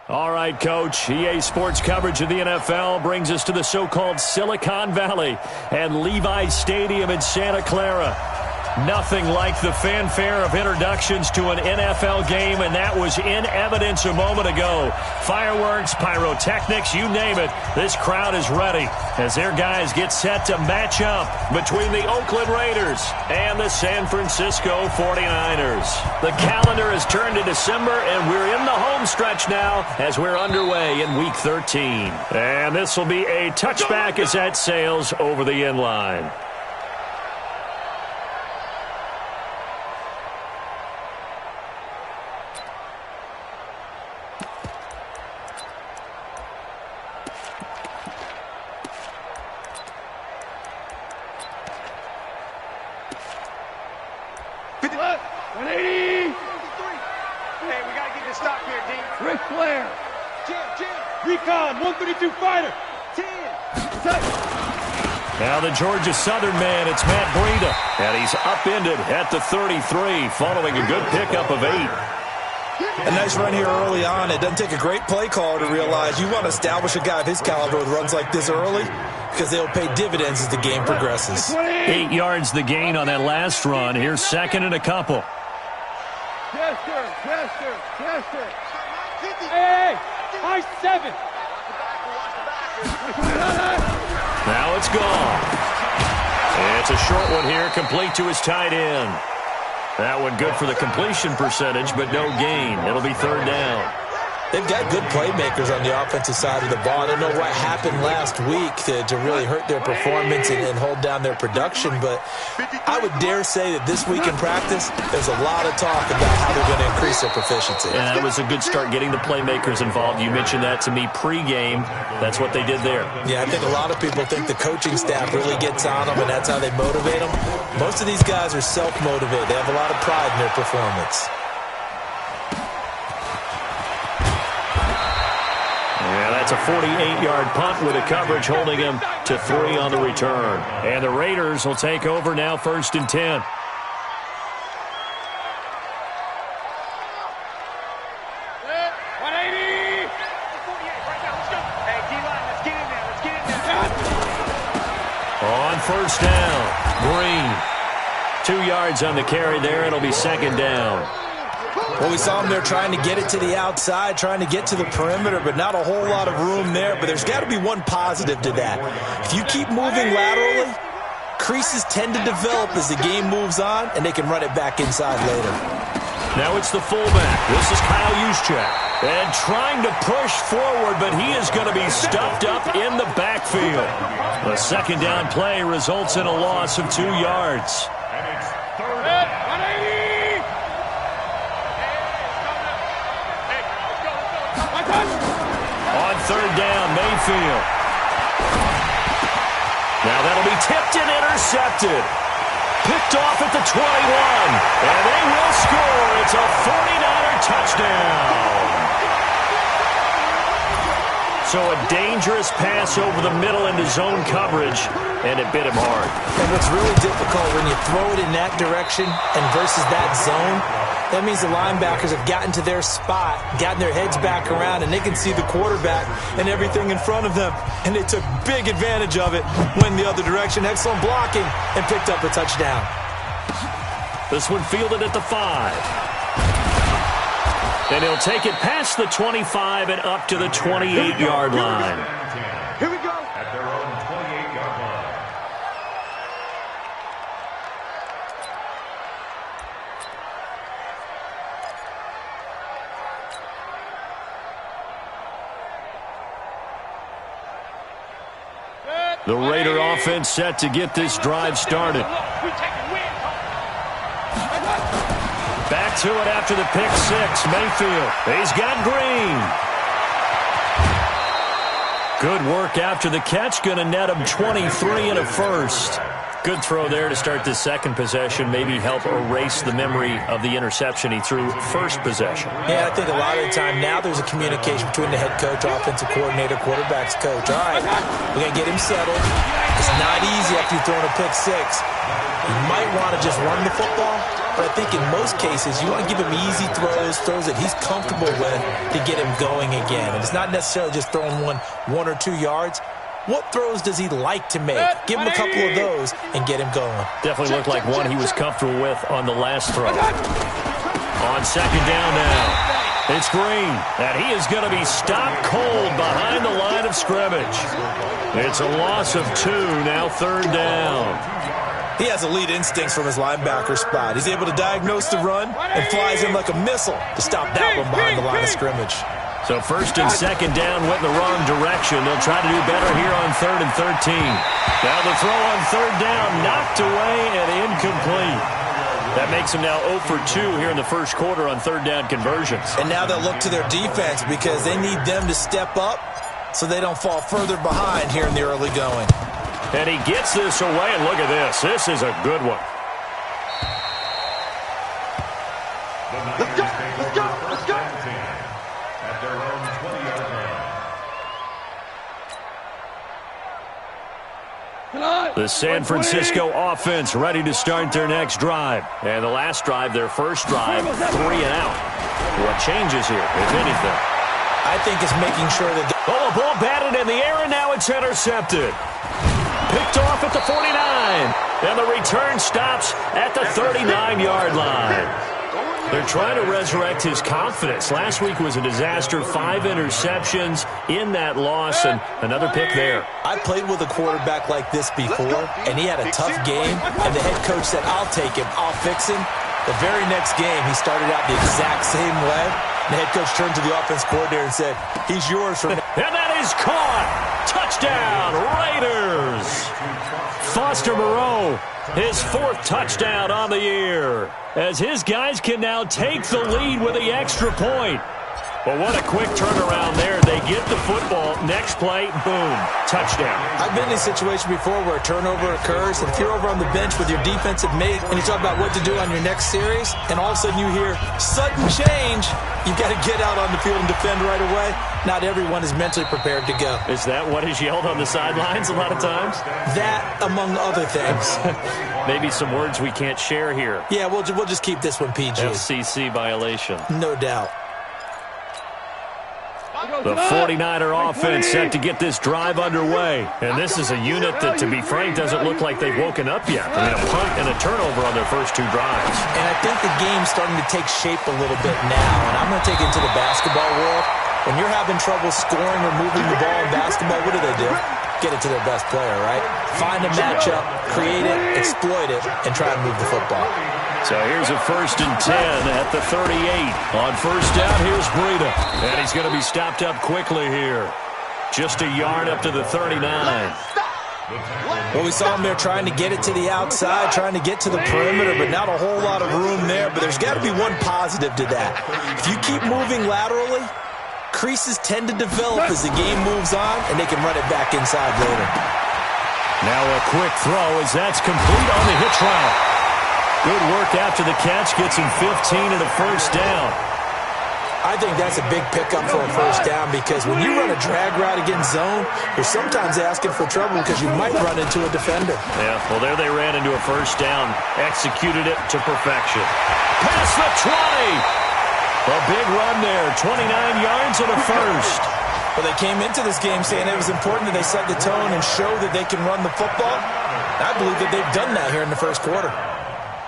All right, Coach. EA Sports coverage of the NFL brings us to the so-called Silicon Valley and Levi's Stadium in Santa Clara. Nothing like the fanfare of introductions to an NFL game, and that was in evidence a moment ago. Fireworks, pyrotechnics, you name it. This crowd is ready as their guys get set to match up between the Oakland Raiders and the San Francisco 49ers. The calendar has turned to December, and we're in the home stretch now as we're underway in Week 13. And this will be a touchback as that sails over the end line. Recon, 132 fighter. 10. Now the Georgia Southern man, it's Matt Breida. And he's upended at the 33 following a good pickup of 8. A nice run here early on. It doesn't take a great play caller to realize you want to establish a guy of his caliber with runs like this early because they'll pay dividends as the game progresses. 8 yards the gain on that last run. Here's second and a couple. Yes, sir. Yes, sir. Yes, sir. Hey, high 7. Now it's gone. It's a short one here, complete to his tight end. That one good for the completion percentage, but no gain. It'll be third down. They've got good playmakers on the offensive side of the ball. I don't know what happened last week to really hurt their performance and hold down their production, but I would dare say that this week in practice, there's a lot of talk about how they're going to increase their proficiency. And that was a good start getting the playmakers involved. You mentioned that to me pregame. That's what they did there. Yeah, I think a lot of people think the coaching staff really gets on them, and that's how they motivate them. Most of these guys are self-motivated. They have a lot of pride in their performance. Yeah, that's a 48-yard punt with a coverage holding him to 3 on the return. And the Raiders will take over now, 1st and 10. On first down, Green. 2 yards on the carry there. It'll be second down. Well, we saw them there trying to get it to the outside, trying to get to the perimeter, but not a whole lot of room there. But there's got to be one positive to that. If you keep moving laterally, creases tend to develop as the game moves on, and they can run it back inside later. Now it's the fullback. This is Kyle Juszczyk. And trying to push forward, but he is going to be stuffed up in the backfield. The second down play results in a loss of 2 yards. On third down, Mayfield. Now that'll be tipped and intercepted. Picked off at the 21. And they will score. It's a 49er touchdown. So a dangerous pass over the middle into zone coverage, and it bit him hard. And what's really difficult when you throw it in that direction and versus that zone, that means the linebackers have gotten to their spot, gotten their heads back around, and they can see the quarterback and everything in front of them. And they took big advantage of it, went the other direction, excellent blocking, and picked up a touchdown. This one fielded at the 5. And he'll take it past the 25 and up to the 28-yard line. Here we go. At their own 28-yard line. The Raider offense set to get this drive started. Back to it after the pick 6. Mayfield. He's got Green. Good work after the catch. Going to net him 23 and a first. Good throw there to start the second possession. Maybe help erase the memory of the interception he threw first possession. Yeah, I think a lot of the time now there's a communication between the head coach, offensive coordinator, quarterback's coach. All right, we're going to get him settled. It's not easy after you've thrown a pick 6. You might want to just run the football, but I think in most cases you want to give him easy throws that he's comfortable with to get him going again. And it's not necessarily just throwing one or 2 yards. What throws does he like to make? Give him a couple of those and get him going. Definitely looked like one he was comfortable with on the last throw. On second down now, it's Green, and he is going to be stopped cold behind the line of scrimmage. It's a loss of 2, now third down. He has elite instincts from his linebacker spot. He's able to diagnose the run and flies in like a missile to stop that one behind the line of scrimmage. So first and second down went in the wrong direction. They'll try to do better here on 3rd and 13. Now the throw on 3rd down, knocked away and incomplete. That makes them now 0 for 2 here in the first quarter on 3rd down conversions. And now they'll look to their defense because they need them to step up so they don't fall further behind here in the early going. And he gets this away, and look at this. This is a good one. Let's go, let's go, let's go. At their own 20-yard line. The San Francisco offense ready to start their next drive. And the last drive, their first drive, 3 and out. What changes here, if anything? I think it's making sure that... Oh, a ball batted in the air, and now it's intercepted. Picked off at the 49. And the return stops at the 39-yard line. They're trying to resurrect his confidence. Last week was a disaster. 5 interceptions in that loss, and another pick there. I played with a quarterback like this before, and he had a tough game, and the head coach said, I'll take him, I'll fix him. The very next game, he started out the exact same way. The head coach turned to the offense coordinator and said, he's yours from now. And that is caught. Touchdown, Raiders. Foster Moreau, his 4th touchdown on the year, as his guys can now take the lead with the extra point. Well, what a quick turnaround there. They get the football. Next play, boom, touchdown. I've been in a situation before where a turnover occurs, and if you're over on the bench with your defensive mate and you talk about what to do on your next series, and all of a sudden you hear sudden change, you've got to get out on the field and defend right away. Not everyone is mentally prepared to go. Is that what is yelled on the sidelines a lot of times? That, among other things. Maybe some words we can't share here. Yeah, we'll just keep this one PG. FCC violation. No doubt. The 49er offense set to get this drive underway. And this is a unit that, to be frank, doesn't look like they've woken up yet. I mean, a punt and a turnover on their first 2 drives. And I think the game's starting to take shape a little bit now. And I'm going to take it into the basketball world. When you're having trouble scoring or moving the ball in basketball, what do? Get it to their best player, right? Find a matchup, create it, exploit it, and try to move the football. So here's a 1st and 10 at the 38. On first down, here's Breida. And he's going to be stopped up quickly here. Just a yard up to the 39. Well, we saw him there trying to get it to the outside, trying to get to the perimeter, but not a whole lot of room there. But there's got to be one positive to that. If you keep moving laterally, creases tend to develop as the game moves on, and they can run it back inside later. Now a quick throw as that's complete on the hitch route. Good work after the catch, gets him 15 and a first down. I think that's a big pickup for a first down because when you run a drag route against zone, you're sometimes asking for trouble because you might run into a defender. Yeah, well, there they ran into a first down, executed it to perfection. Past the 20. A big run there, 29 yards and a first. Well, they came into this game saying it was important that they set the tone and show that they can run the football. I believe that they've done that here in the first quarter.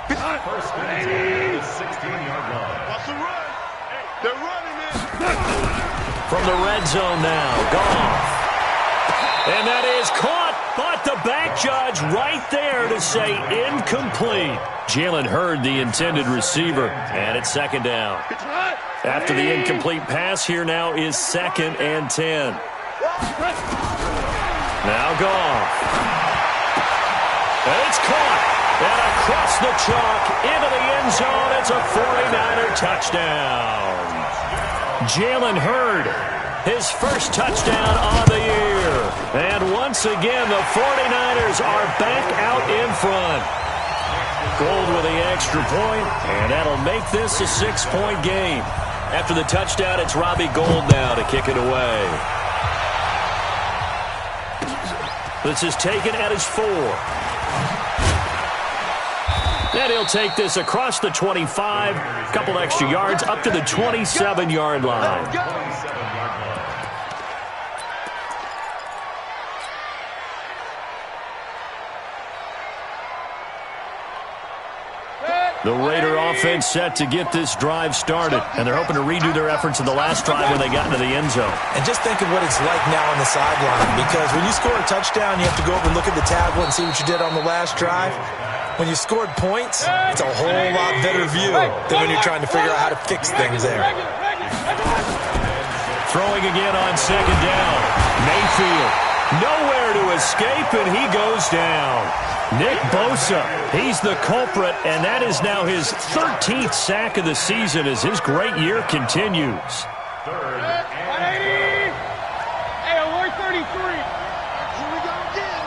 First and 10 at the 16-yard line. Watch the run. They're running it. From the red zone now, Goff. And that is caught, but the back judge right there to say incomplete. Jalen Hurd, the intended receiver, and it's second down. After the incomplete pass, here now is 2nd and 10. Now Goff. And it's caught. And across the chalk, into the end zone, it's a 49er touchdown. Jalen Hurd, his first touchdown on the year. And once again, the 49ers are back out in front. Gold with the extra point, and that'll make this a 6-point game. After the touchdown, it's Robbie Gould now to kick it away. This is taken at his 4. And he'll take this across the 25, a couple extra yards, up to the 27-yard line. The Raider offense set to get this drive started, and they're hoping to redo their efforts in the last drive when they got into the end zone. And just think of what it's like now on the sideline, because when you score a touchdown, you have to go over and look at the tablet and see what you did on the last drive. When you scored points, it's a whole lot better view than when you're trying to figure out how to fix things there. Throwing again on second down. Mayfield, nowhere to escape, and he goes down. Nick Bosa, he's the culprit, and that is now his 13th sack of the season as his great year continues. 180. Hey, 133. Here we go again.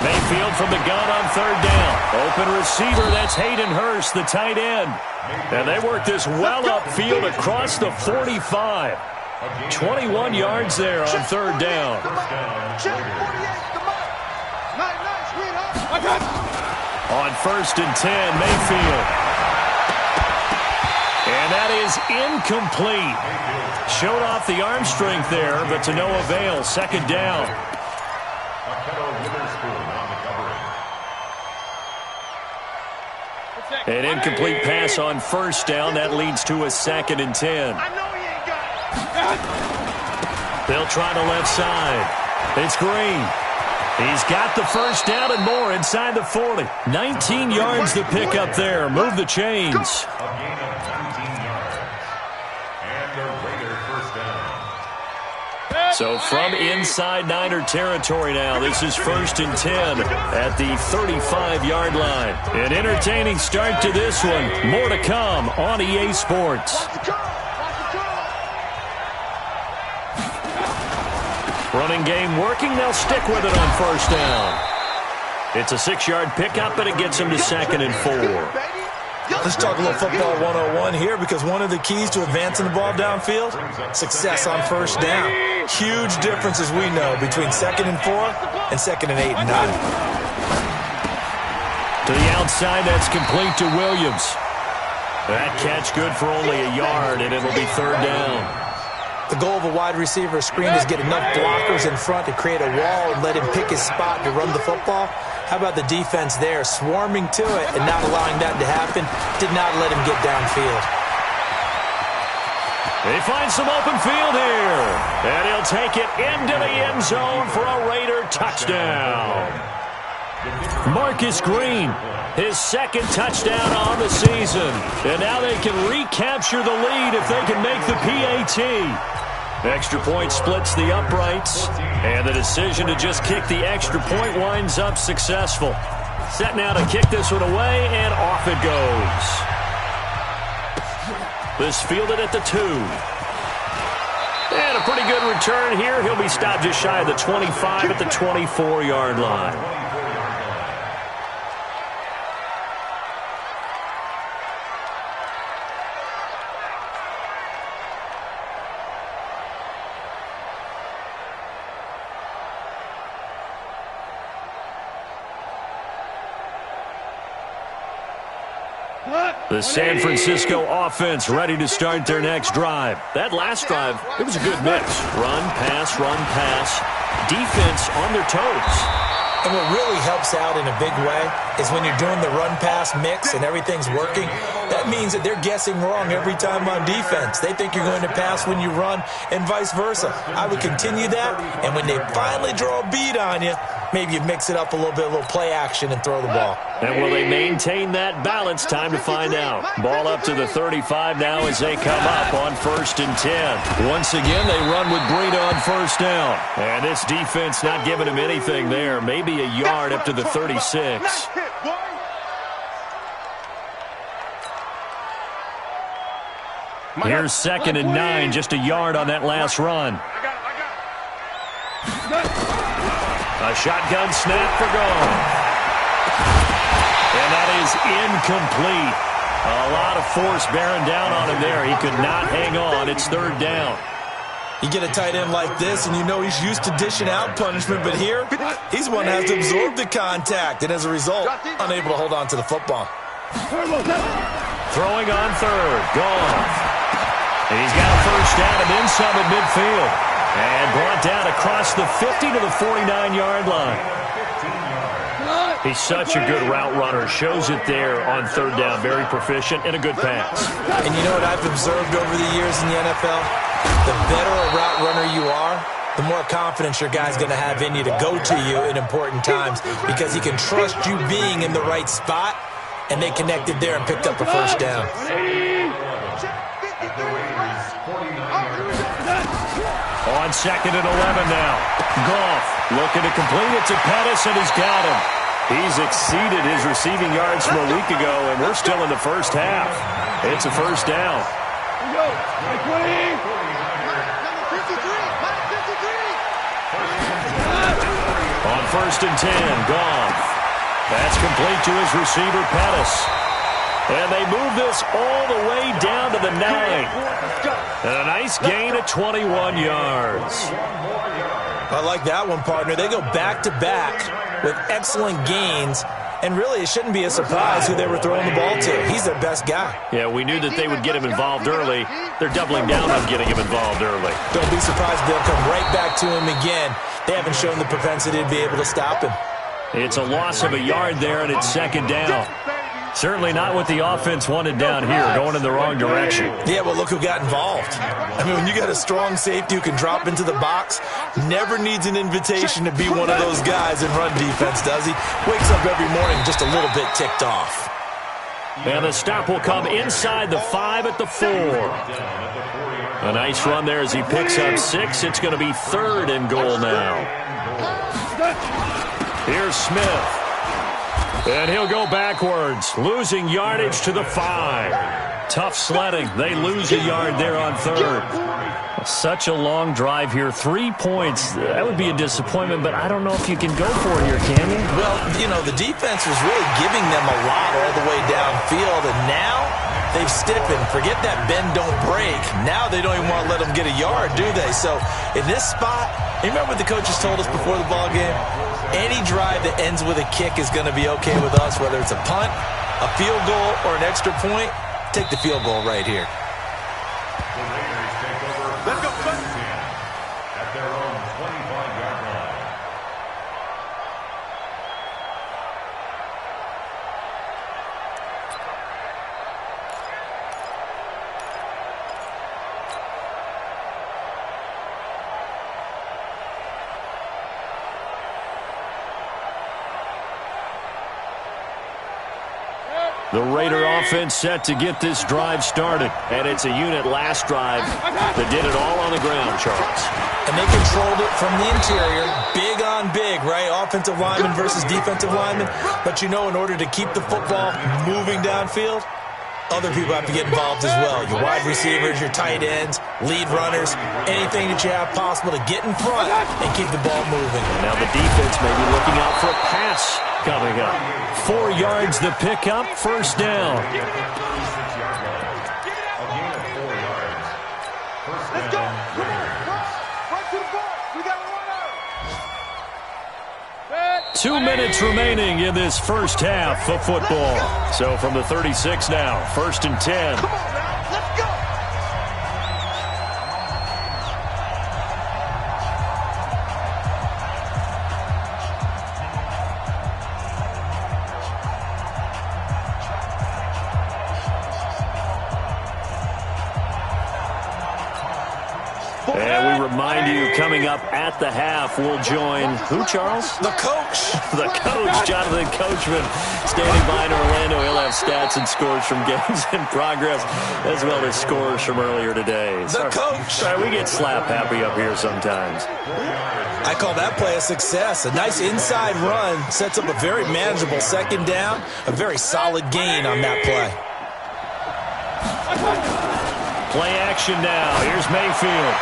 Mayfield from the gun on third down. Open receiver, that's Hayden Hurst, the tight end. And they work this well upfield across the 45. 21 yards there on third down. On first and 10, Mayfield. And that is incomplete. Showed off the arm strength there, but to no avail. Second down. An incomplete pass on first down. That leads to a second and 10. They'll try the left side. It's Green. He's got the first down and more inside the 40. 19 yards to pick up there. Move the chains. A gain of 19 yards. And the Raider first down. So from inside Niner territory now, this is first and 10 at the 35-yard line. An entertaining start to this one. More to come on EA Sports. Running game working. They'll stick with it on first down. It's a 6-yard pickup, and it gets them to second and 4. Let's talk a little football 101 here, because one of the keys to advancing the ball downfield, success on first down. Huge difference, as we know, between second and 4 and second and 8 and 9. To the outside, that's complete to Williams. That catch good for only a yard, and it'll be third down. The goal of a wide receiver screen is get enough blockers in front to create a wall and let him pick his spot to run the football. How about the defense there, swarming to it and not allowing that to happen? Did not let him get downfield. They find some open field here, and he'll take it into the end zone for a Raider touchdown. Marcus Green, his second touchdown on the season. And now they can recapture the lead if they can make the PAT. Extra point splits the uprights, and the decision to just kick the extra point winds up successful. Set now to kick this one away, and off it goes. This fielded at the 2. And a pretty good return here. He'll be stopped just shy of the 25 at the 24-yard line. The San Francisco offense ready to start their next drive. That last drive, it was a good mix. Run, pass, defense on their toes. And what really helps out in a big way is when you're doing the run-pass mix and everything's working, that means that they're guessing wrong every time on defense. They think you're going to pass when you run and vice versa. I would continue that, and when they finally draw a bead on you, maybe you mix it up a little bit, a little play action, and throw the ball. And will they maintain that balance? Time to find out. Ball up to the 35 now as they come up on first and 10. Once again, they run with Breida on first down. And this defense not giving him anything there. Maybe a yard up to the 36. Here's second and 9, just a yard on that last run. A shotgun snap for goal. And that is incomplete. A lot of force bearing down on him there. He could not hang on. It's third down. You get a tight end like this, and you know he's used to dishing out punishment, but here, he's one that has to absorb the contact, and as a result, unable to hold on to the football. Throwing on third. Goff. And he's got a first down and then some at midfield. And brought down across the 50 to the 49-yard line. He's such a good route runner. Shows it there on third down. Very proficient and a good pass. And you know what I've observed over the years in the NFL? The better a route runner you are, the more confidence your guy's going to have in you to go to you in important times because he can trust you being in the right spot, and they connected there and picked up a first down. On second and 11 now. Goff looking to complete it to Pettis, and he's got him. He's exceeded his receiving yards from a week ago, and we're still in the first half. It's a first down. On first and 10, Goff. That's complete to his receiver, Pettis. And they move this all the way down to the 9. And a nice gain of 21 yards. I like that one, partner. They go back-to-back with excellent gains. And really, it shouldn't be a surprise who they were throwing the ball to. He's their best guy. Yeah, we knew that they would get him involved early. They're doubling down on getting him involved early. Don't be surprised they'll come right back to him again. They haven't shown the propensity to be able to stop him. It's a loss of a yard there, and it's second down. Certainly not what the offense wanted down here, going in the wrong direction. Yeah, well, look who got involved. I mean, when you got a strong safety who can drop into the box, never needs an invitation to be one of those guys in run defense, does he? Wakes up every morning just a little bit ticked off. And the stop will come inside the 5 at the 4. A nice run there as he picks up 6. It's going to be third and goal now. Here's Smith. And he'll go backwards, losing yardage to the 5. Tough sledding. They lose a yard there on third. Such a long drive here. 3 points. That would be a disappointment, but I don't know if you can go for it here, can you? Well, you know, the defense was really giving them a lot all the way downfield, and now they've stiffened. Forget that bend, don't break. Now they don't even want to let them get a yard, do they? So in this spot, you remember what the coaches told us before the ball game? Any drive that ends with a kick is going to be okay with us, whether it's a punt, a field goal, or an extra point. Take the field goal right here. The Raiders take over at their own 25-yard line. The Raider offense set to get this drive started. And it's a unit last drive that did it all on the ground, Charles. And they controlled it from the interior. Big on big, right? Offensive lineman versus defensive lineman. But you know, in order to keep the football moving downfield, other people have to get involved as well. Your wide receivers, your tight ends, lead runners, anything that you have possible to get in front and keep the ball moving. Now the defense may be looking out for a pass coming up. 4 yards the pickup, first down. Let's go. Come on. Run to the ball. We got a runner. 2 minutes remaining in this first half of football. So from the 36 now, first and 10. Come on, man. Let's go. And we remind you, coming up at the half, we'll join who, Charles? The coach. The coach, Jonathan Coachman, standing by in Orlando. He'll have stats and scores from games in progress, as well as scores from earlier today. The coach. Sorry, we get slap happy up here sometimes. I call that play a success. A nice inside run sets up a very manageable second down. A very solid gain on that play. Play action now. Here's Mayfield.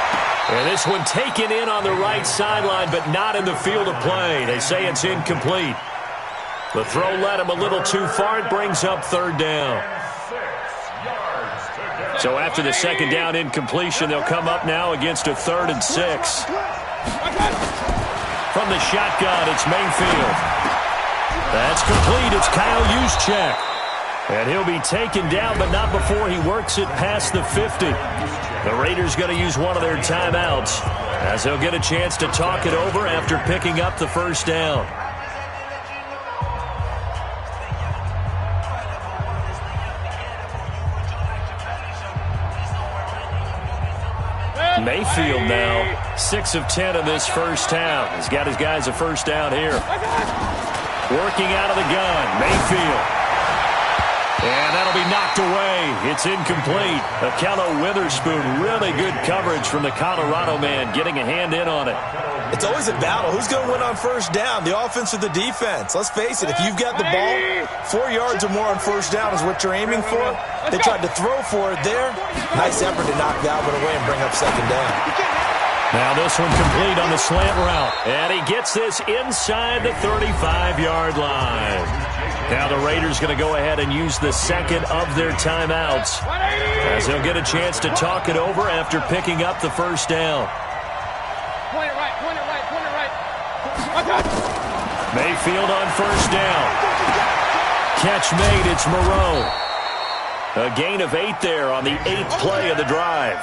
And this one taken in on the right sideline, but not in the field of play. They say it's incomplete. The throw led him a little too far. It brings up third down. So after the second down incompletion, they'll come up now against a 3rd and 6. From the shotgun, it's Mayfield. That's complete. It's Kyle Juszczyk. And he'll be taken down, but not before he works it past the 50. The Raiders going to use one of their timeouts as they'll get a chance to talk it over after picking up the first down. Mayfield now 6 of 10 in this first half. He's got his guys a first down here. Working out of the gun, Mayfield. And that'll be knocked away. It's incomplete. Akello Witherspoon, really good coverage from the Colorado man, getting a hand in on it. It's always a battle. Who's going to win on first down, the offense or the defense? Let's face it, if you've got the ball, 4 yards or more on first down is what you're aiming for. They tried to throw for it there. Nice effort to knock that one away and bring up second down. Now this one complete on the slant route. And he gets this inside the 35-yard line. Now the Raiders going to go ahead and use the second of their timeouts as they'll get a chance to talk it over after picking up the first down. Point it right, point it right, point it right. Mayfield on first down. Catch made, it's Moreau. A gain of 8 there on the 8th play of the drive.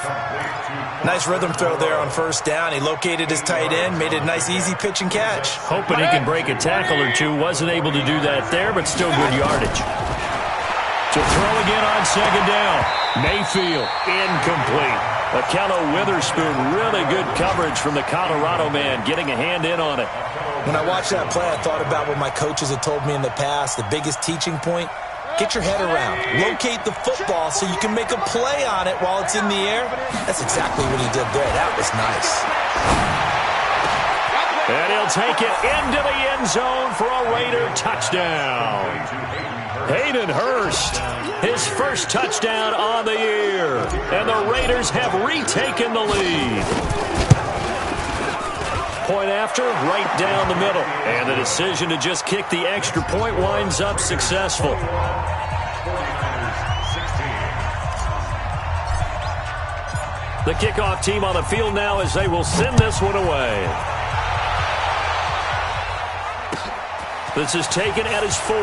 Nice rhythm throw there on first down. He located his tight end, made it a nice easy pitch and catch. Hoping he can break a tackle or two. Wasn't able to do that there, but still good yardage. To throw again on second down. Mayfield, incomplete. Akello Witherspoon, really good coverage from the Colorado man, getting a hand in on it. When I watched that play, I thought about what my coaches had told me in the past. The biggest teaching point, get your head around. Locate the football so you can make a play on it while it's in the air. That's exactly what he did there. That was nice. And he'll take it into the end zone for a Raider touchdown. Hayden Hurst, his first touchdown on the year. And the Raiders have retaken the lead. Point after, right down the middle. And the decision to just kick the extra point winds up successful. The kickoff team on the field now as they will send this one away. This is taken at his 4.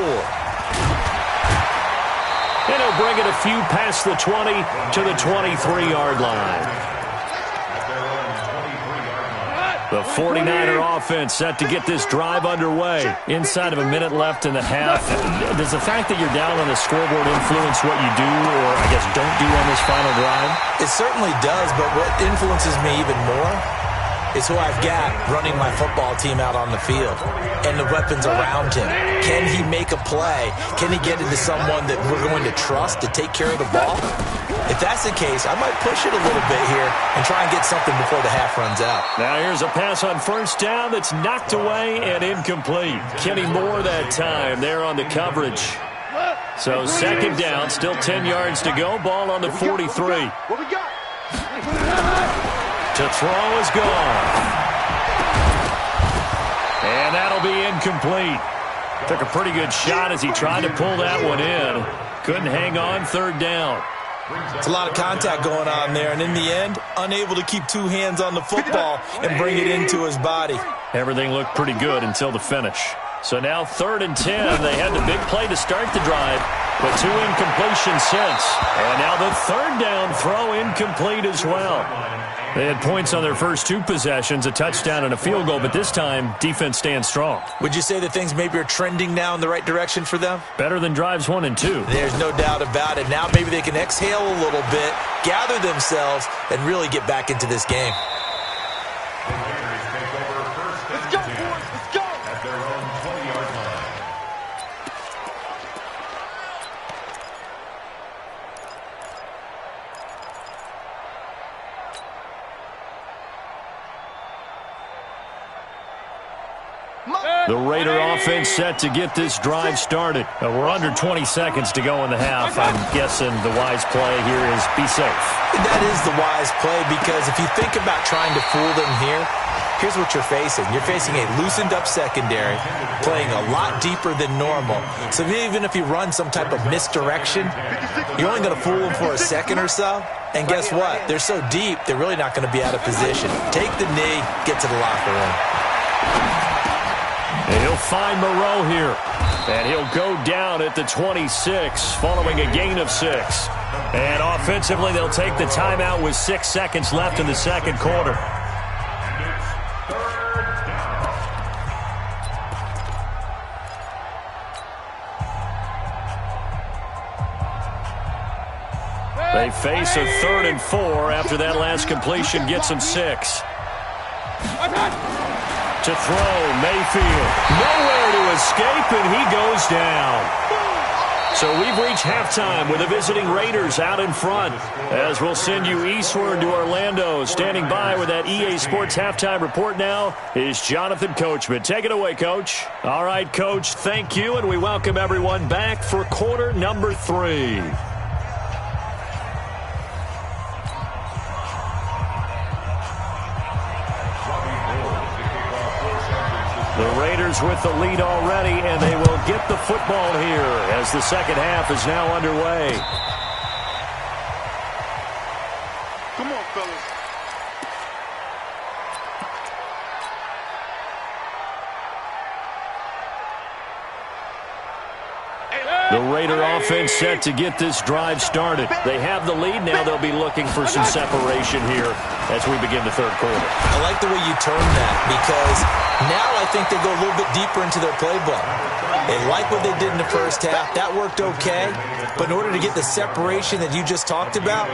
And he'll bring it a few past the 20 to the 23-yard line. The 49er offense set to get this drive underway. Inside of a minute left in the half. Does the fact that you're down on the scoreboard influence what you do, or I guess don't do on this final drive? It certainly does, but what influences me even more is who I've got running my football team out on the field and the weapons around him. Can he make a play? Can he get into someone that we're going to trust to take care of the ball? If that's the case, I might push it a little bit here and try and get something before the half runs out. Now here's a pass on first down that's knocked away and incomplete. Kenny Moore that time there on the coverage. So second down, still 10 yards to go. Ball on the 43. What we got? To throw is gone. And that'll be incomplete. Took a pretty good shot as he tried to pull that one in. Couldn't hang on, third down. It's a lot of contact going on there, and in the end, unable to keep 2 hands on the football and bring it into his body. Everything looked pretty good until the finish. So now 3rd and 10. They had the big play to start the drive, but 2 incompletions since. And now the 3rd down throw incomplete as well. They had points on their first 2 possessions, a touchdown and a field goal, but this time, defense stands strong. Would you say that things maybe are trending now in the right direction for them? Better than drives 1 and 2. There's no doubt about it. Now maybe they can exhale a little bit, gather themselves, and really get back into this game. Let's go, boys, let's go! At their own 20-yard line. The Raider offense set to get this drive started. We're under 20 seconds to go in the half. I'm guessing the wise play here is be safe. That is the wise play, because if you think about trying to fool them here, here's what you're facing. You're facing a loosened-up secondary, playing a lot deeper than normal. So even if you run some type of misdirection, you're only going to fool them for a second or so. And guess what? They're so deep, they're really not going to be out of position. Take the knee, get to the locker room. And he'll find Moreau here. And he'll go down at the 26 following a gain of 6. And offensively, they'll take the timeout with 6 seconds left in the second quarter. They face a 3rd and 4 after that last completion gets them 6. To throw, Mayfield. Nowhere to escape, and he goes down. So we've reached halftime with the visiting Raiders out in front. As we'll send you eastward to Orlando. Standing by with that EA Sports halftime report now is Jonathan Coachman. Take it away, Coach. All right, Coach, thank you, and we welcome everyone back for quarter number 3. The Raiders with the lead already, and they will get the football here as the second half is now underway. Come on, fellas. The Raider offense set to get this drive started. They have the lead. Now they'll be looking for some separation here as we begin the third quarter. I like the way you term that, because now I think they go a little bit deeper into their playbook. They like what they did in the first half. That worked okay. But in order to get the separation that you just talked about,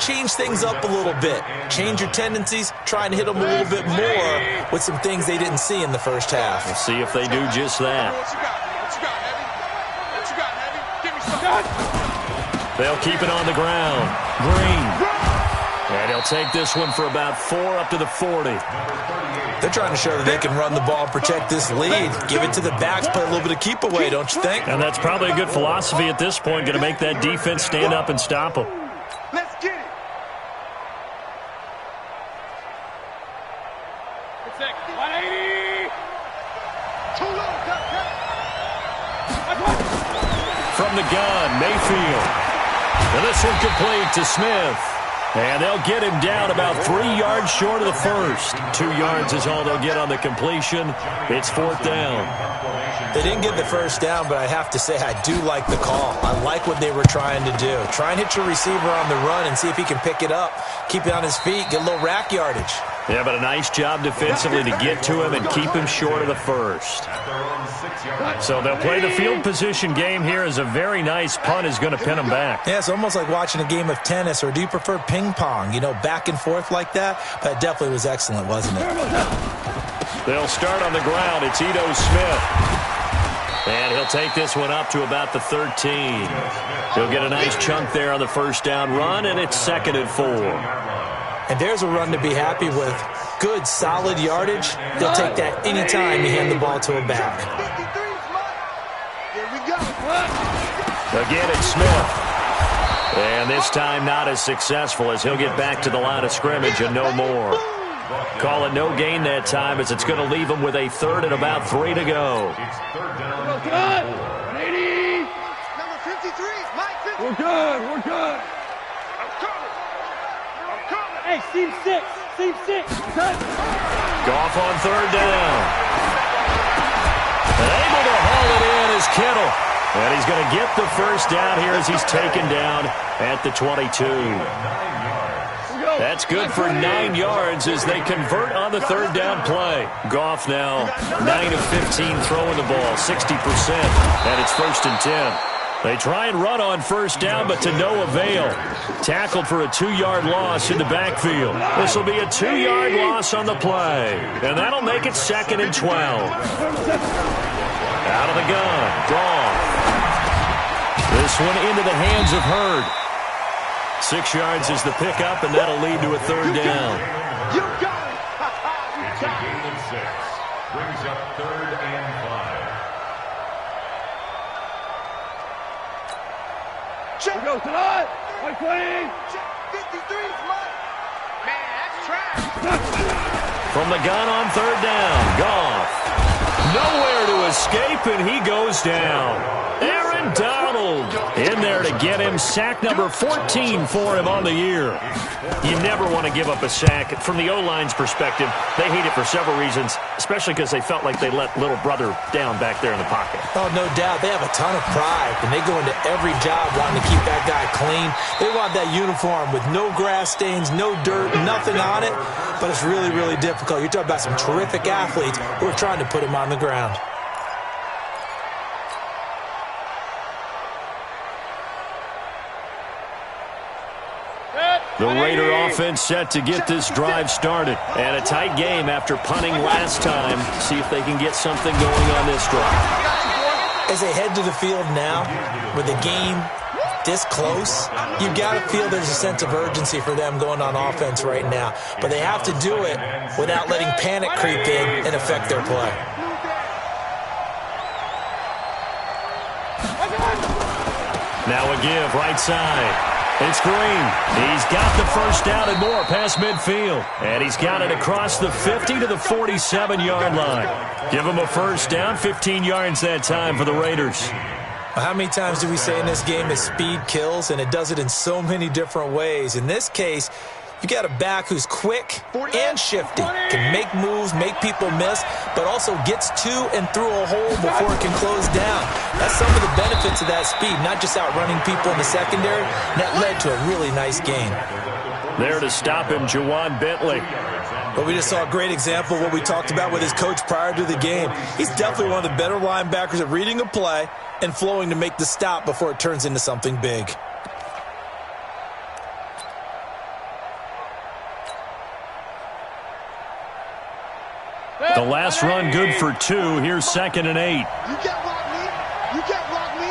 change things up a little bit. Change your tendencies. Try and hit them a little bit more with some things they didn't see in the first half. We'll see if they do just that. They'll keep it on the ground. Green. And he'll take this one for about 4 up to the 40. They're trying to show that they can run the ball and protect this lead. Give it to the backs, play a little bit of keep away, don't you think? And that's probably a good philosophy at this point, going to make that defense stand up and stop them. Let's get it. It's 180. Too low, From the gun, Mayfield. And this one complete to Smith. And they'll get him down about 3 yards short of the first. 2 yards is all they'll get on the completion. It's 4th down. They didn't get the first down, but I have to say I do like the call. I like what they were trying to do. Try and hit your receiver on the run and see if he can pick it up. Keep it on his feet, get a little rack yardage. Yeah, but a nice job defensively to get to him and keep him short of the first. So they'll play the field position game here as a very nice punt is going to pin them back. Yeah, it's almost like watching a game of tennis, or do you prefer ping pong? You know, back and forth like that? But it definitely was excellent, wasn't it? They'll start on the ground. It's Ito Smith. And he'll take this one up to about the 13. He'll get a nice chunk there on the first down run, and it's 2nd and 4. And there's a run to be happy with. Good, solid yardage. They'll take that anytime you hand the ball to a back. Here we go. Again, it's Smith. And this time not as successful as he'll get back to the line of scrimmage and no more. Call it no gain that time as it's going to leave him with a 3rd and about 3 to go. Good. 180. Number 53. Mike 53. We're good. We're good. I'm coming. I'm coming. Hey, seam 6. Seam 6. Goff on 3rd down. And able to haul it in is Kittle. And he's going to get the first down here as he's taken down at the 22. That's good for 9 yards as they convert on the 3rd down play. Goff now 9 of 15 throwing the ball, 60%, and it's 1st and 10. They try and run on first down, but to no avail. Tackled for a 2-yard loss in the backfield. This will be a 2-yard loss on the play, and that'll make it 2nd and 12. Out of the gun, Goff. This one into the hands of Hurd. 6 yards is the pickup, and that'll lead to a 3rd down. You got it. It's a gain of 6. Brings brings up 3rd and 5. Check. Here we go, tonight. Mike 20. Check. 53's Mike. Man, that's trash. From the gun on 3rd down, Goff. Nowhere to escape, and he goes down. Aaron Donald in there to get him. Sack number 14 for him on the year. You never want to give up a sack. From the O-line's perspective, they hate it for several reasons, especially because they felt like they let little brother down back there in the pocket. Oh, no doubt. They have a ton of pride, and they go into every job wanting to keep that guy clean. They want that uniform with no grass stains, no dirt, nothing on it, but it's really, really difficult. You're talking about some terrific athletes who are trying to put him on the ground. The Raider offense set to get this drive started. And a tight game after punting last time. See if they can get something going on this drive. As they head to the field now, with the game this close, you've got to feel there's a sense of urgency for them going on offense right now. But they have to do it without letting panic creep in and affect their play. Now a give, right side. It's Green. He's got the first down and more past midfield. And he's got it across the 50 to the 47-yard line. Give him a first down, 15 yards that time for the Raiders. How many times do we say in this game that speed kills, and it does it in so many different ways? In this case, you got a back who's quick and shifty, can make moves, make people miss, but also gets to and through a hole before it can close down. That's some of the benefits of that speed, not just outrunning people in the secondary. And that led to a really nice gain. There to stop him, Juwan Bentley. But we just saw a great example of what we talked about with his coach prior to the game. He's definitely one of the better linebackers at reading a play and flowing to make the stop before it turns into something big. The last run good for 2. Here's 2nd and 8. You can't block me. You can't block me.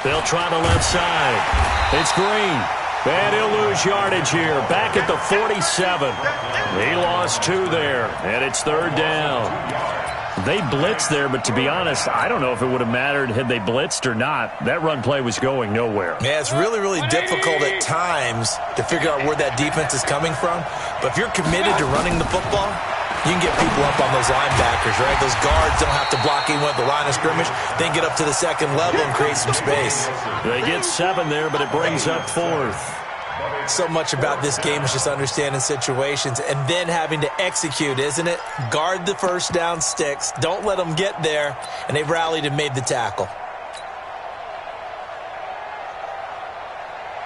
They'll try the left side. It's Green. And he'll lose yardage here. Back at the 47. He lost 2 there. And it's 3rd down. They blitzed there, but to be honest, I don't know if it would have mattered had they blitzed or not. That run play was going nowhere. Yeah, it's really, really difficult at times to figure out where that defense is coming from. But if you're committed to running the football, you can get people up on those linebackers, right? Those guards don't have to block anyone at the line of scrimmage. They can get up to the 2nd level and create some space. They get 7 there, but it brings up 4th. So much about this game is just understanding situations and then having to execute, isn't it? Guard the first down sticks. Don't let them get there. And they rallied and made the tackle.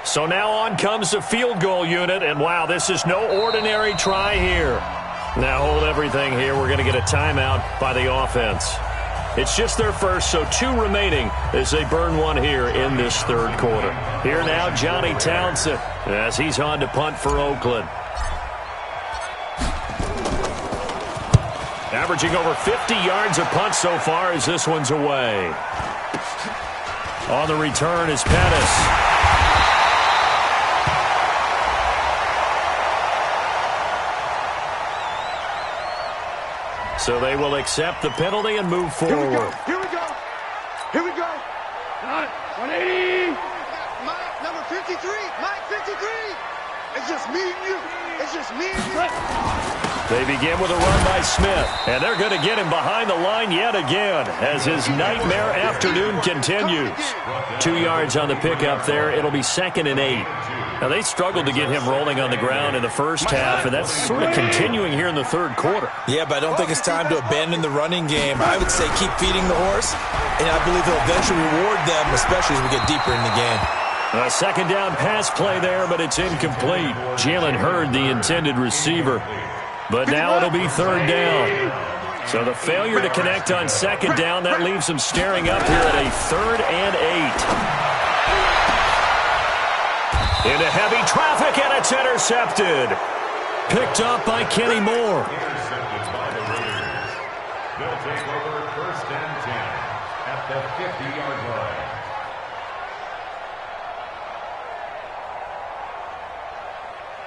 So now on comes the field goal unit. And wow, this is no ordinary try here. Now hold everything here. We're going to get a timeout by the offense. It's just their first, so 2 remaining as they burn 1 here in this 3rd quarter. Here now, Johnny Townsend, as he's on to punt for Oakland. Averaging over 50 yards a punt so far as this one's away. On the return is Pettis. So they will accept the penalty and move forward. Here we go. Here we go. 180. Mike, number 53. Mike, 53. It's just me and you. It's just me and you. They begin with a run by Smith, and they're going to get him behind the line yet again as his nightmare afternoon continues. 2 yards on the pickup there. It'll be 2nd and 8. Now, they struggled to get him rolling on the ground in the first half, and that's sort of continuing here in the 3rd quarter. Yeah, but I don't think it's time to abandon the running game. I would say keep feeding the horse, and I believe he'll eventually reward them, especially as we get deeper in the game. A 2nd down pass play there, but it's incomplete. Jalen Hurd, the intended receiver. But now it'll be 3rd down. So the failure to connect on 2nd down, that leaves them staring up here at a 3rd and 8. Into heavy traffic, and it's intercepted. Picked up by Kenny Moore. Intercepted by the Raiders. They'll take over 1st and 10 at the 50-yard line.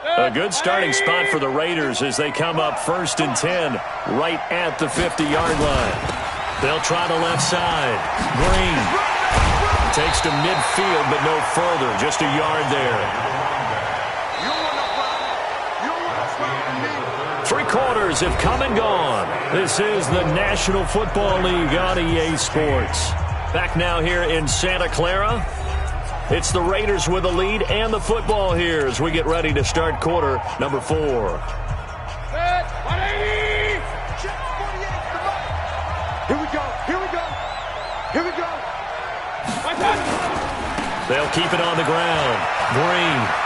A good starting spot for the Raiders as they come up 1st and 10 right at the 50-yard line. They'll try the left side. Green takes to midfield, but no further. Just a yard there. 3 quarters have come and gone. This is the National Football League on EA Sports. Back now here in Santa Clara. It's the Raiders with the lead and the football here as we get ready to start quarter number 4. Here we go. Here we go. Here we go. They'll keep it on the ground. Green.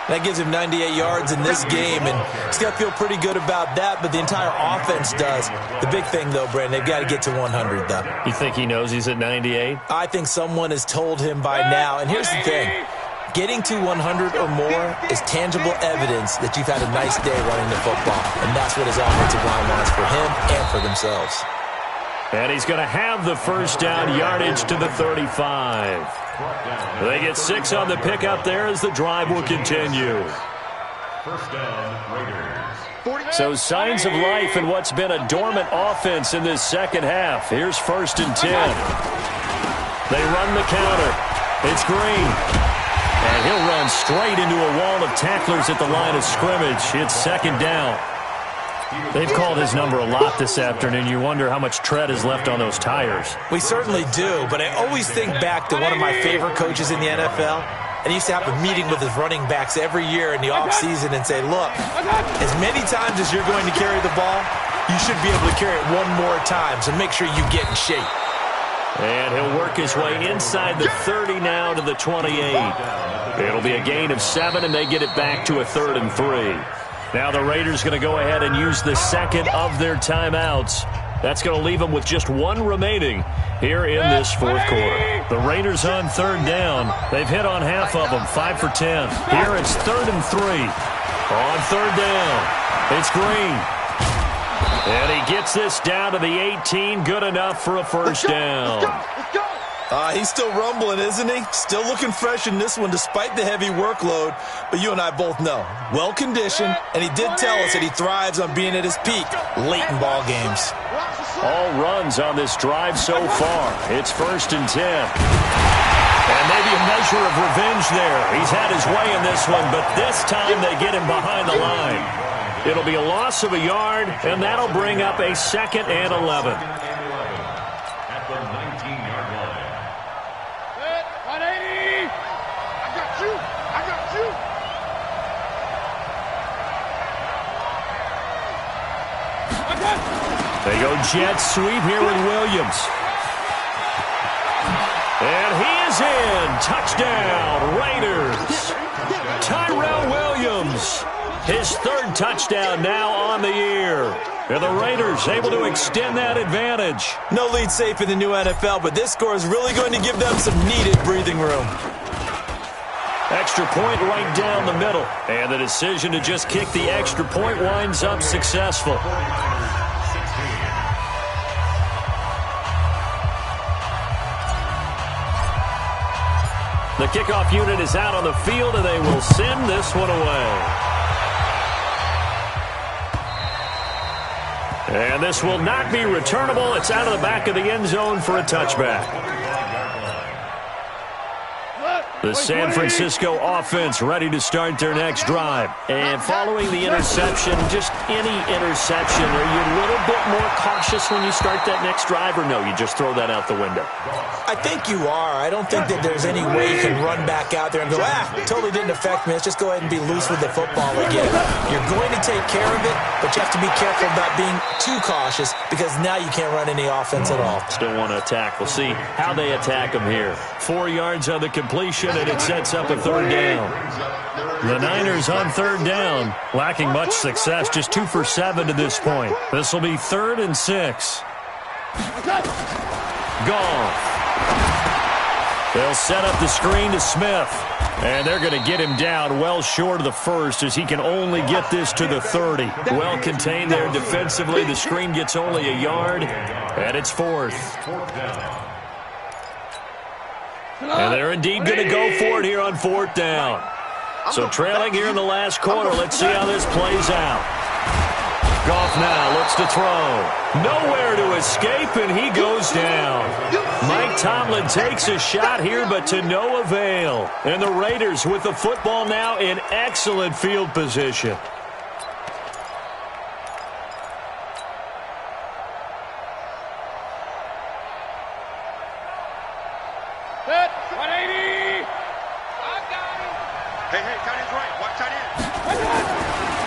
That gives him 98 yards in this game, and he's got to feel pretty good about that, but the entire offense does. The big thing, though, Brandon, they've got to get to 100, though. You think he knows he's at 98? I think someone has told him by now, and here's the thing. Getting to 100 or more is tangible evidence that you've had a nice day running the football, and that's what his offensive line wants for him and for themselves. And he's going to have the first down, yardage to the 35. They get 6 on the pickup there as the drive will continue. First down, Raiders. So signs of life in what's been a dormant offense in this second half. Here's 1st and 10. They run the counter. It's Green. And he'll run straight into a wall of tacklers at the line of scrimmage. It's 2nd down. They've called his number a lot this afternoon. You wonder how much tread is left on those tires. We certainly do, but I always think back to one of my favorite coaches in the NFL. And he used to have a meeting with his running backs every year in the offseason and say, look, as many times as you're going to carry the ball, you should be able to carry it one more time, so make sure you get in shape. And he'll work his way inside the 30 now to the 28. It'll be a gain of 7, and they get it back to a 3rd and 3. Now the Raiders going to go ahead and use the second of their timeouts. That's going to leave them with just 1 remaining here in this 4th quarter. The Raiders on 3rd down. They've hit on half of them, 5 for 10. Here it's 3rd and 3. On 3rd down, it's Green. And he gets this down to the 18, good enough for a first down. Let's go. He's still rumbling, isn't he? Still looking fresh in this one despite the heavy workload. But you and I both know, well-conditioned, and he did tell us that he thrives on being at his peak late in ball games. All runs on this drive so far. It's 1st and 10. And maybe a measure of revenge there. He's had his way in this one, but this time they get him behind the line. It'll be a loss of a yard, and that'll bring up a 2nd and 11. At the 19-yard line. 180. I got you. I got you. They go jet sweep here with Williams. And he is in. Touchdown, Raiders. Tyrell Williams. His 3rd touchdown now on the year. And the Raiders able to extend that advantage. No lead safe in the new NFL, but this score is really going to give them some needed breathing room. Extra point right down the middle. And the decision to just kick the extra point winds up successful. The kickoff unit is out on the field, and they will send this one away. And this will not be returnable. It's out of the back of the end zone for a touchback. The San Francisco offense ready to start their next drive. And following the interception, just any interception, are you a little bit more cautious when you start that next drive, or no, you just throw that out the window? I think you are. I don't think that there's any way you can run back out there and go, totally didn't affect me. Let's just go ahead and be loose with the football again. You're going to take care of it, but you have to be careful about being too cautious because now you can't run any offense at all. Still want to attack. We'll see how they attack them here. 4 yards on the completion, and it sets up a 3rd down. The Niners on 3rd down, lacking much success, just 2 for 7 to this point. This will be 3rd and 6. Goff. They'll set up the screen to Smith. And they're going to get him down well short of the 1st as he can only get this to the 30. Well contained there defensively. The screen gets only a yard, and it's 4th. And they're indeed going to go for it here on 4th down. So trailing here in the last quarter. Let's see how this plays out. Goff now looks to throw. Nowhere to escape, and he goes down. Mike Tomlin takes a shot here, but to no avail. And the Raiders with the football now in excellent field position.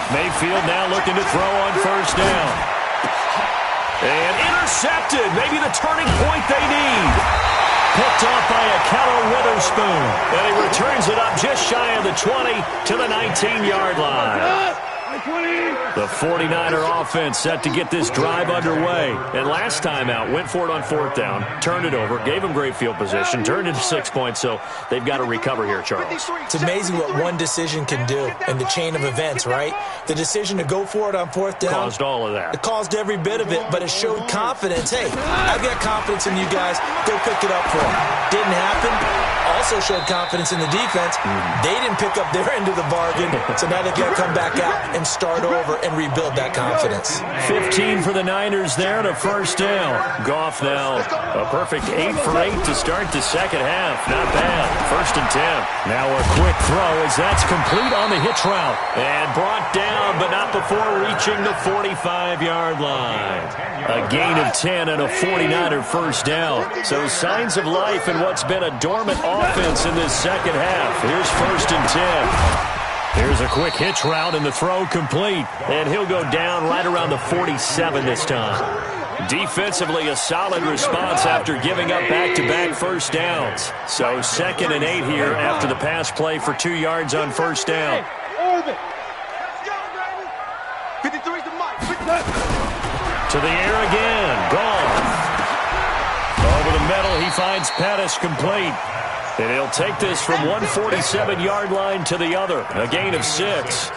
Mayfield now looking to throw on 1st down. And intercepted. Maybe the turning point they need. Picked off by a Keller Witherspoon. And he returns it up just shy of the 20 to the 19-yard line. The 49er offense set to get this drive underway. And last time out, went for it on 4th down, turned it over, gave them great field position, turned into 6 points, so they've got to recover here, Charles. It's amazing what one decision can do in the chain of events, right? The decision to go for it on 4th down. Caused all of that. It caused every bit of it, but it showed confidence. Hey, I've got confidence in you guys. Go pick it up for them. Didn't happen. Also showed confidence in the defense. They didn't pick up their end of the bargain, so now they've got to come back out and start over and rebuild that confidence. 15 for the Niners there to 1st down. Goff now a perfect 8 for 8 to start the second half. Not bad. 1st and 10. Now a quick throw as that's complete on the hitch route. And brought down, but not before reaching the 45-yard line. A gain of 10 and a 49er 1st down. So signs of life in what's been a dormant offense in this second half. Here's 1st and 10. Here's a quick hitch route and the throw complete. And he'll go down right around the 47 this time. Defensively, a solid response after giving up back-to-back 1st downs. So 2nd and 8 here after the pass play for 2 yards on 1st down. To the air again. Gone. Over the middle, he finds Pettis complete. And he'll take this from 147-yard line to the other. A gain of 6.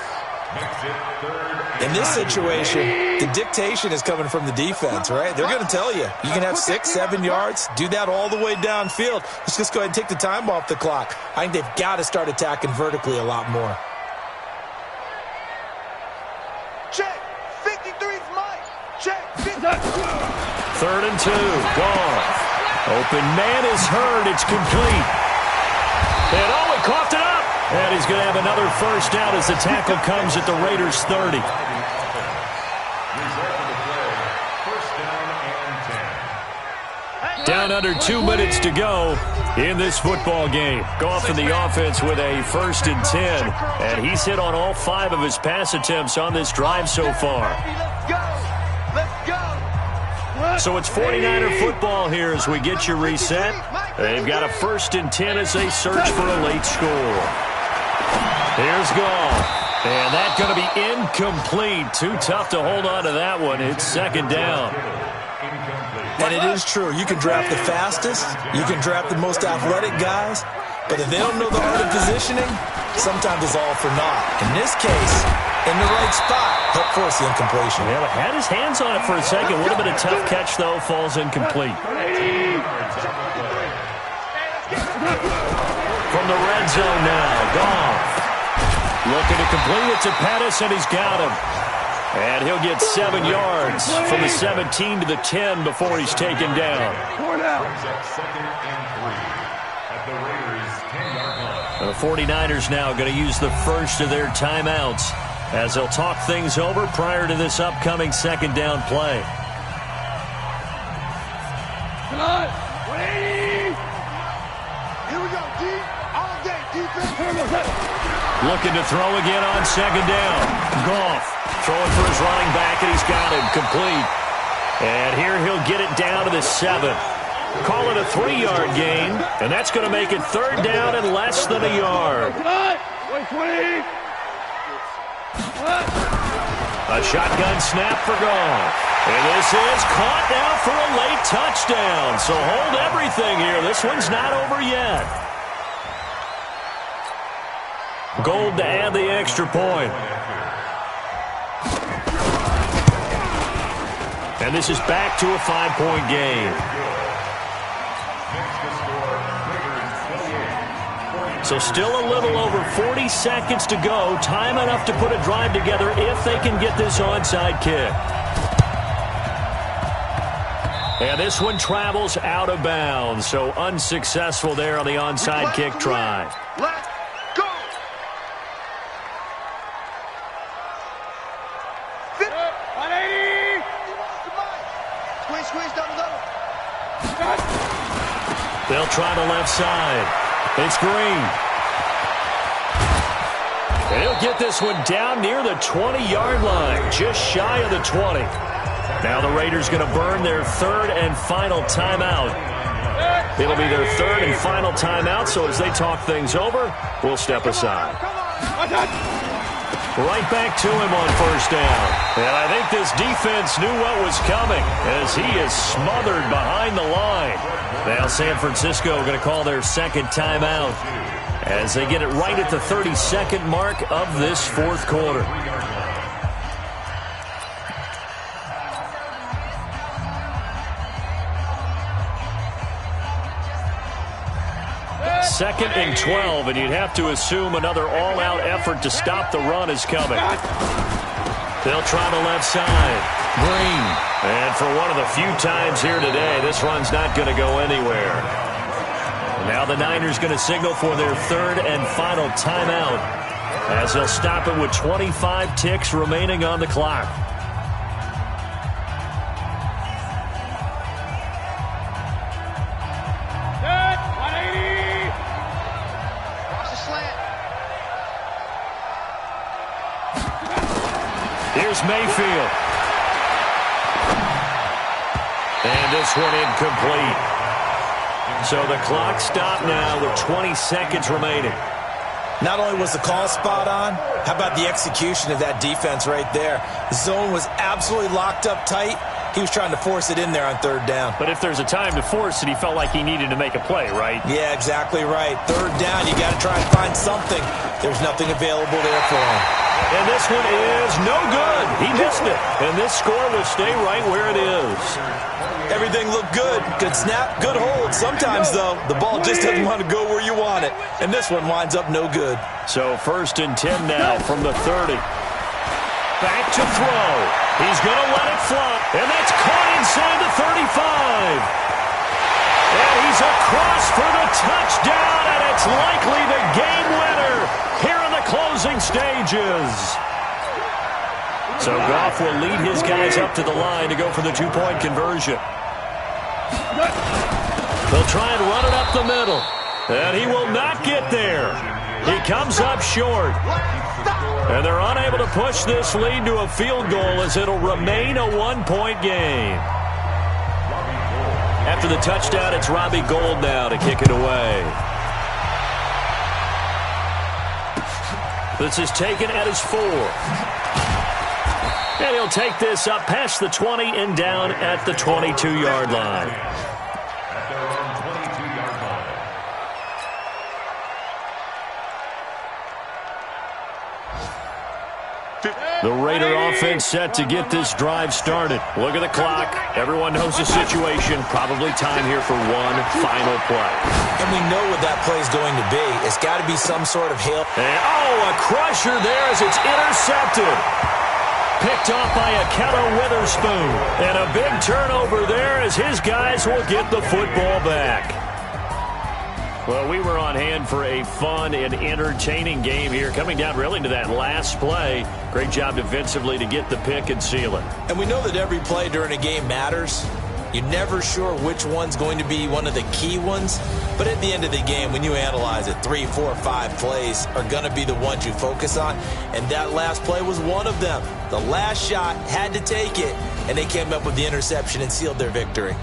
In this situation, the dictation is coming from the defense, right? They're going to tell you, you can have 6, 7 yards, do that all the way downfield. Let's just go ahead and take the time off the clock. I think they've got to start attacking vertically a lot more. Check. 53's Mike. Check. 3rd and 2. Gone. Open man is heard. It's complete. And oh, he coughed it up. And he's going to have another 1st down as the tackle comes at the Raiders' 30. Down under 2 minutes to go in this football game. Goff in the offense with a 1st and 10. And he's hit on all 5 of his pass attempts on this drive so far. So it's 49er football here as we get you reset. They've got a 1st and 10 as they search for a late score. Here's Goff. And that's going to be incomplete. Too tough to hold on to that one. It's 2nd down. And it is true. You can draft the fastest. You can draft the most athletic guys. But if they don't know the art of positioning, sometimes it's all for naught. In this case, in the right spot, help force the incompletion. Yeah, but had his hands on it for a second. Would have been a tough catch, though. Falls incomplete. From the red zone now, Goff. Looking to complete it to Pettis, and he's got him. And he'll get 7 yards from the 17 to the 10 before he's taken down. The 49ers now going to use the first of their timeouts as they'll talk things over prior to this upcoming 2nd down play. Come on. 180. Here we go, D. All day, defense. Looking to throw again on 2nd down. Goff throwing for his running back, and he's got him complete. And here he'll get it down to the 7. Call it a 3-yard gain, and that's going to make it 3rd down and less than a yard. 120. A shotgun snap for Goff. And this is caught now for a late touchdown. So hold everything here. This one's not over yet. Gold to add the extra point. And this is back to a 5-point game. So still a little over 40 seconds to go. Time enough to put a drive together if they can get this onside kick. And this one travels out of bounds. So unsuccessful there on the onside kick try. Let's go. Fit. 180. Squeeze, double. They'll try the left side. It's Green. They'll get this one down near the 20-yard line, just shy of the 20. Now the Raiders going to burn their third and final timeout. It'll be their third and final timeout, so as they talk things over, we'll step aside. Right back to him on first down. And I think this defense knew what was coming as he is smothered behind the line. Now San Francisco going to call their second timeout as they get it right at the 30-second mark of this fourth quarter. Second and 12, and you'd have to assume another all-out effort to stop the run is coming. They'll try the left side. Green. And for one of the few times here today, this run's not going to go anywhere. Now the Niners going to signal for their third and final timeout as they'll stop it with 25 ticks remaining on the clock. Here's Mayfield. And this one incomplete. So the clock stopped now with 20 seconds remaining. Not only was the call spot on, how about the execution of that defense right there? The zone was absolutely locked up tight. He was trying to force it in there on third down. But if there's a time to force it, he felt like he needed to make a play, right? Yeah, exactly right. Third down, you got to try and find something. There's nothing available there for him. And this one is no good. He missed it. And this score will stay right where it is. Everything looked good. Good snap, good hold. Sometimes, though, the ball just doesn't want to go where you want it. And this one winds up no good. So 1st and 10 now from the 30. Back to throw. He's going to let it fly. And that's caught inside the 35. And he's across for the touchdown. And it's likely the game winner here in the closing stages. So Goff will lead his guys up to the line to go for the two-point conversion. They'll try and run it up the middle. And he will not get there. He comes up short. And they're unable to push this lead to a field goal as it'll remain a one-point game. After the touchdown, it's Robbie Gould now to kick it away. This is taken at his 4. And he'll take this up past the 20 and down at the 22-yard line. At their own 22-yard line. The Raider offense set to get this drive started. Look at the clock. Everyone knows the situation. Probably time here for one final play. And we know what that play is going to be. It's got to be some sort of hail. And, a crusher there as it's intercepted. Picked off by Akello Witherspoon. And a big turnover there as his guys will get the football back. Well, we were on hand for a fun and entertaining game here, coming down really to that last play. Great job defensively to get the pick and seal it. And we know that every play during a game matters. You're never sure which one's going to be one of the key ones. But at the end of the game, when you analyze it, 3, 4, 5 plays are going to be the ones you focus on. And that last play was one of them. The last shot had to take it, and they came up with the interception and sealed their victory.